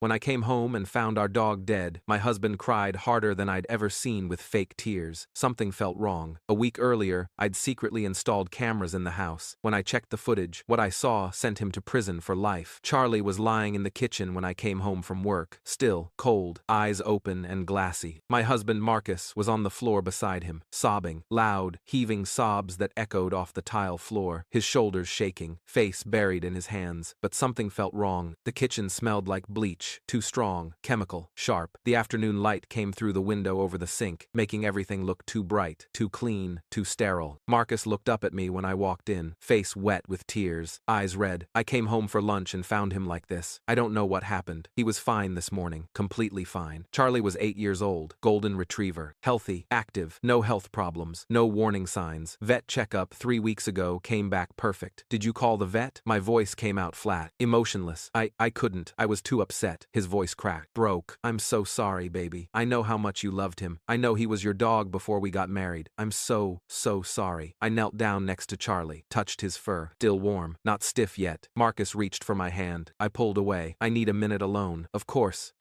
When I came home and found our dog dead, my husband cried harder than I'd ever seen with fake tears. Something felt wrong. A week earlier, I'd secretly installed cameras in the house. When I checked the footage, what I saw sent him to prison for life. Charlie was lying in the kitchen when I came home from work, still, cold, eyes open and glassy. My husband Marcus was on the floor beside him, sobbing, loud, heaving sobs that echoed off the tile floor, his shoulders shaking, face buried in his hands. But something felt wrong. The kitchen smelled like bleach, too strong, chemical, sharp. The afternoon light came through the window over the sink, making everything look too bright, too clean, too sterile. Marcus looked up at me when I walked in, face wet with tears, eyes red. I came home for lunch and found him like this. I don't know what happened. He was fine this morning, completely fine. Charlie was 8 years old, golden retriever, healthy, active, no health problems, no warning signs. Vet checkup 3 weeks ago came back perfect. Did you call the vet? My voice came out flat, emotionless. I couldn't. I was too upset. His voice cracked. Broke. I'm so sorry, baby. I know how much you loved him. I know he was your dog before we got married. I'm so sorry. I knelt down next to Charlie, touched his fur, still warm, not stiff yet. Marcus reached for my hand. I pulled away. I need a minute alone. Of course.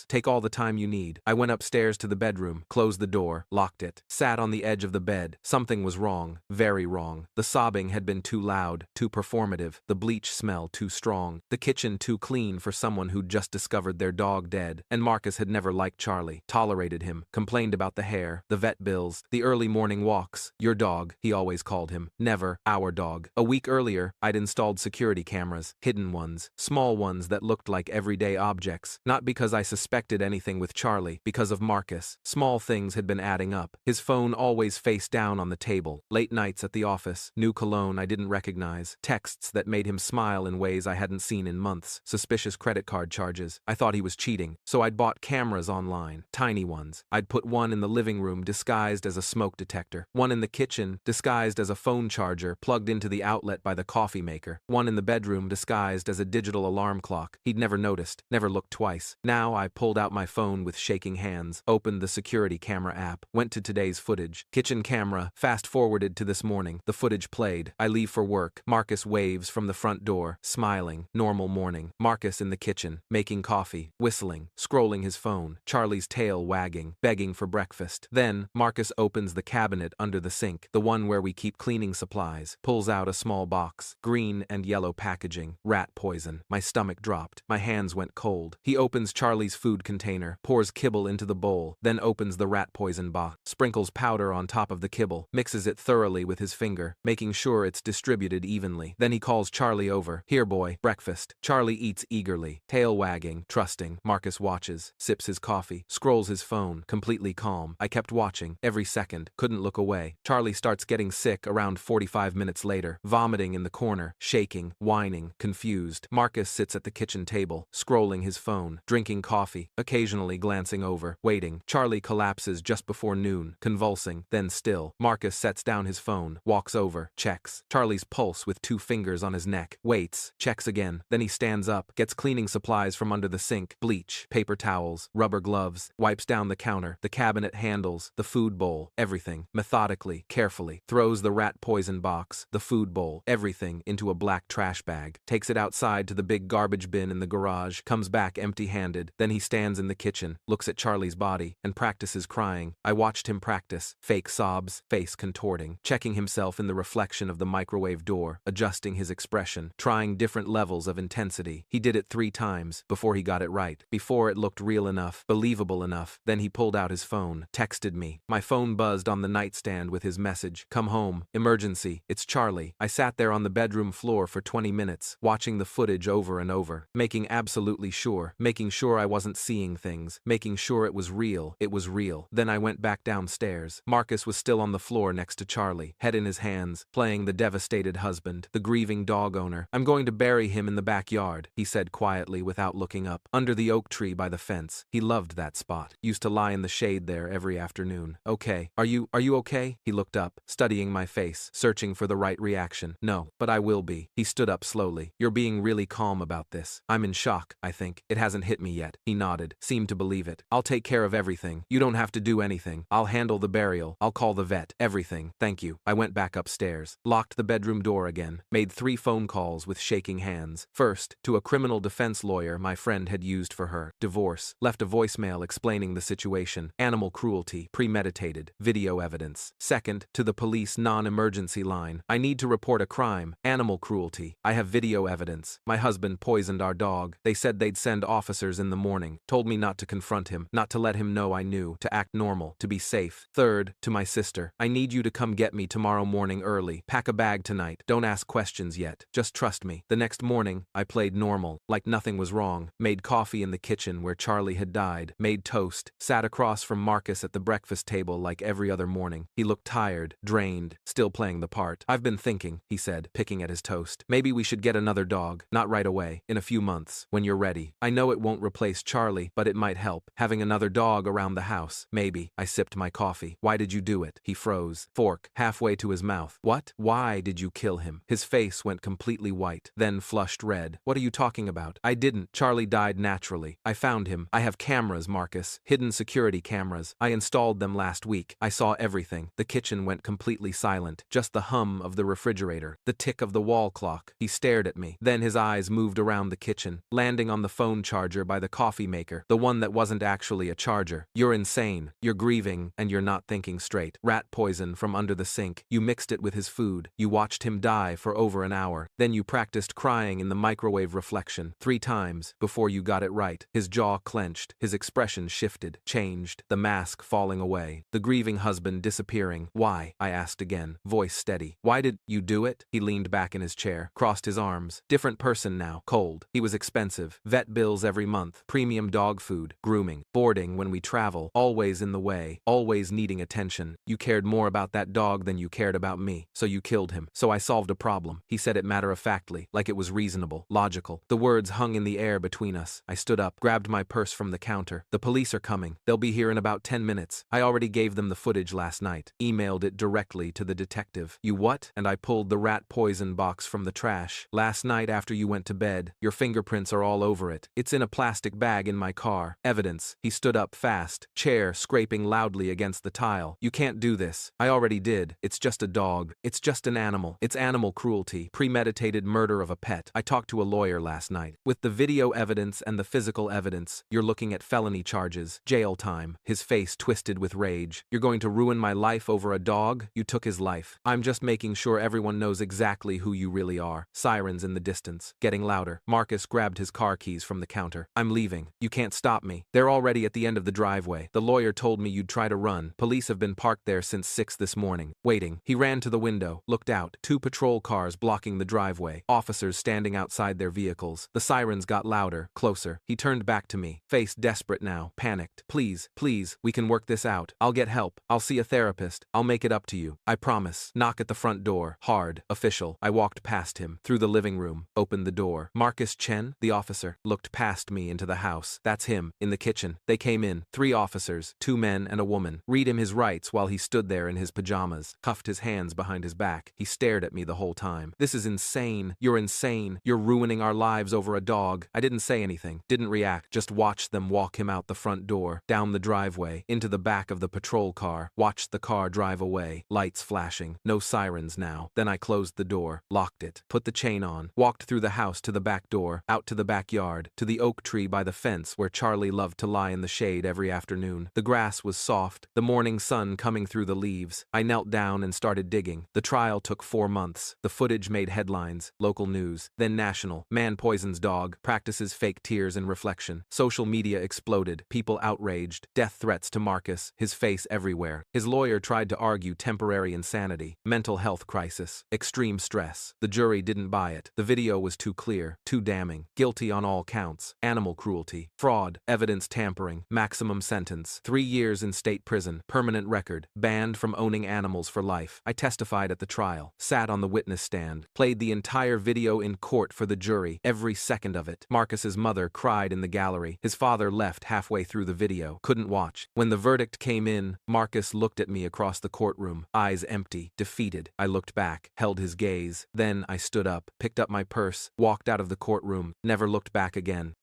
Take all the time you need. I went upstairs to the bedroom, closed the door, locked it, sat on the edge of the bed. Something was wrong, very wrong. The sobbing had been too loud, too performative, the bleach smell too strong, the kitchen too clean for someone who'd just discovered their dog dead. And Marcus had never liked Charlie, tolerated him, complained about the hair, the vet bills, the early morning walks. Your dog, he always called him. Never our dog. A week earlier, I'd installed security cameras, hidden ones, small ones that looked like everyday objects. Not because I suspected anything with Charlie, because of Marcus. Small things had been adding up. His phone always face down on the table. Late nights at the office, new cologne I didn't recognize, texts that made him smile in ways I hadn't seen in months, suspicious credit card charges. I thought he was cheating, so I'd bought cameras online, tiny ones. I'd put one in the living room disguised as a smoke detector, one in the kitchen disguised as a phone charger plugged into the outlet by the coffee maker, one in the bedroom disguised as a digital alarm clock. He'd never noticed, never looked twice. Now I pulled out my phone with shaking hands, opened the security camera app, went to today's footage. Kitchen camera, fast-forwarded to this morning. The footage played. I leave for work. Marcus waves from the front door, smiling. Normal morning. Marcus in the kitchen, making coffee, whistling, scrolling his phone. Charlie's tail wagging, begging for breakfast. Then, Marcus opens the cabinet under the sink, the one where we keep cleaning supplies, pulls out a small box, green and yellow packaging, rat poison. My stomach dropped. My hands went cold. He opens Charlie's food container, pours kibble into the bowl, then opens the rat poison box, sprinkles powder on top of the kibble, mixes it thoroughly with his finger, making sure it's distributed evenly. Then he calls Charlie over. Here, boy, breakfast. Charlie eats eagerly, tail wagging, trusting. Marcus watches, sips his coffee, scrolls his phone, completely calm. I kept watching, every second, couldn't look away. Charlie starts getting sick around 45 minutes later, vomiting in the corner, shaking, whining, confused. Marcus sits at the kitchen table, scrolling his phone, drinking coffee, occasionally glancing over, waiting. Charlie collapses just before noon, convulsing, then still. Marcus sets down his phone, walks over, checks Charlie's pulse with 2 fingers on his neck, waits, checks again. Then he stands up, gets cleaning supplies from under the sink, bleach, paper towels, rubber gloves, wipes down the counter, the cabinet handles, the food bowl, everything, methodically, carefully, throws the rat poison box, the food bowl, everything into a black trash bag, takes it outside to the big garbage bin in the garage, comes back empty-handed. Then he stands in the kitchen, looks at Charlie's body, and practices crying. I watched him practice, fake sobs, face contorting, checking himself in the reflection of the microwave door, adjusting his expression, trying different levels of intensity. He did it 3 times before he got it right, before it looked real enough, believable enough. Then he pulled out his phone, texted me. My phone buzzed on the nightstand with his message. Come home. Emergency. It's Charlie. I sat there on the bedroom floor for 20 minutes, watching the footage over and over, making absolutely sure, making sure I wasn't seeing things, making sure it was real. It was real. Then I went back downstairs. Marcus was still on the floor next to Charlie, head in his hands, playing the devastated husband, the grieving dog owner. I'm going to bury him in the backyard, he said quietly without looking up, under the oak tree by the fence. He loved that spot. Used to lie in the shade there every afternoon. Okay. Are you okay? He looked up, studying my face, searching for the right reaction. No, but I will be. He stood up slowly. You're being really calm about this. I'm in shock, I think. It hasn't hit me yet. He nodded, seemed to believe it. I'll take care of everything. You don't have to do anything. I'll handle the burial. I'll call the vet. Everything. Thank you. I went back upstairs, locked the bedroom door again, made 3 phone calls with shaking hands. First, to a criminal defense lawyer my friend had used for her divorce. Left a voicemail explaining the situation. Animal cruelty, premeditated, video evidence. Second, to the police non-emergency line. I need to report a crime, animal cruelty. I have video evidence. My husband poisoned our dog. They said they'd send officers in the morning. Told me not to confront him, not to let him know I knew, to act normal, to be safe. Third, to my sister. I need you to come get me tomorrow morning early. Pack a bag tonight. Don't ask questions yet. Just trust me. The next morning, I played normal, like nothing was wrong. Made coffee in the kitchen where Charlie had died. Made toast. Sat across from Marcus at the breakfast table like every other morning. He looked tired, drained, still playing the part. I've been thinking, he said, picking at his toast. Maybe we should get another dog. Not right away. In a few months. When you're ready. I know it won't replace Charlie, but it might help. Having another dog around the house. Maybe. I sipped my coffee. Why did you do it? He froze. Fork halfway to his mouth. What? Why did you kill him? His face went completely white, then flushed red. What are you talking about? I didn't. Charlie died naturally. I found him. I have cameras, Marcus. Hidden security cameras. I installed them last week. I saw everything. The kitchen went completely silent. Just the hum of the refrigerator. The tick of the wall clock. He stared at me. Then his eyes moved around the kitchen, landing on the phone charger by the coffee maker. The one that wasn't actually a charger. You're insane. You're grieving, and you're not thinking straight. Rat poison from under the sink. You mixed it with his food. You watched him die for over an hour. Then you practiced crying in the microwave reflection 3 times before you got it right. His jaw clenched. His expression shifted, changed, the mask falling away. The grieving husband disappearing. Why? I asked again, voice steady. Why did you do it? He leaned back in his chair, crossed his arms. Different person now. Cold. He was expensive. Vet bills every month. Premium dog food. Grooming. Boarding when we travel. Always in the way. Always needing attention. You cared more about that dog than you cared about me. So you killed him. So I solved a problem. He said it matter-of-factly, like it was reasonable, logical. The words hung in the air between us. I stood up, grabbed my purse from the counter. The police are coming. They'll be here in about 10 minutes. I already gave them the footage last night. Emailed it directly to the detective. You what? And I pulled the rat poison box from the trash. Last night after you went to bed. Your fingerprints are all over it. It's in a plastic bag in my car. Evidence. He stood up fast, chair scraping loudly against the tile. You can't do this. I already did. It's just a dog. It's just an animal. It's animal cruelty. Premeditated murder of a pet. I talked to a lawyer last night. With the video evidence and the physical evidence, you're looking at felony charges, jail time. His face twisted with rage. You're going to ruin my life over a dog? You took his life. I'm just making sure everyone knows exactly who you really are. Sirens in the distance, getting louder. Marcus grabbed his car keys from the counter. I'm leaving. You can't stop me. They're already at the end of the driveway. The lawyer told me you'd try to run. Police have been parked there since 6 this morning. Waiting. He ran to the window, looked out. 2 patrol cars blocking the driveway. Officers standing outside their vehicles. The sirens got louder, closer. He turned back to me, face desperate now, panicked. Please, please, we can work this out. I'll get help. I'll see a therapist. I'll make it up to you. I promise. Knock at the front door. Hard. Official. I walked past him, through the living room, opened the door. Marcus Chen, the officer, looked past me into the house. That's him, in the kitchen. They came in. 3 officers, 2 men and a woman. Read him his rights while he stood there in his pajamas, cuffed his hands behind his back. He stared at me the whole time. This is insane. You're insane. You're ruining our lives over a dog. I didn't say anything, didn't react, just watched them walk him out the front door, down the driveway, into the back of the patrol car, watched the car drive away, lights flashing, no sirens now. Then I closed the door, locked it, put the chain on, walked through the house to the back door, out to the backyard, to the oak tree by the fence where Charlie loved to lie in the shade every afternoon. The grass was soft, the morning sun coming through the leaves. I knelt down and started digging. The trial took 4 months. The footage made headlines, local news, then national. Man poisons dog, practices fake tears and reflection. Social media exploded, people outraged, death threats to Marcus, his face everywhere. His lawyer tried to argue temporary insanity, mental health crisis, extreme stress. The jury didn't buy it. The video was too clear, too damning. Guilty on all counts. Animal cruelty, fraud, evidence tampering, maximum sentence, 3 years in state prison, permanent record, banned from owning animals for life. I testified at the trial, sat on the witness stand, played the entire video in court for the jury, every second of it. Marcus's mother cried in the gallery. His father left halfway through the video, couldn't watch. When the verdict came in, Marcus looked at me across the courtroom, eyes empty, defeated. I looked back, held his gaze. Then I stood up, picked up my purse, walked out of the courtroom, never looked back again.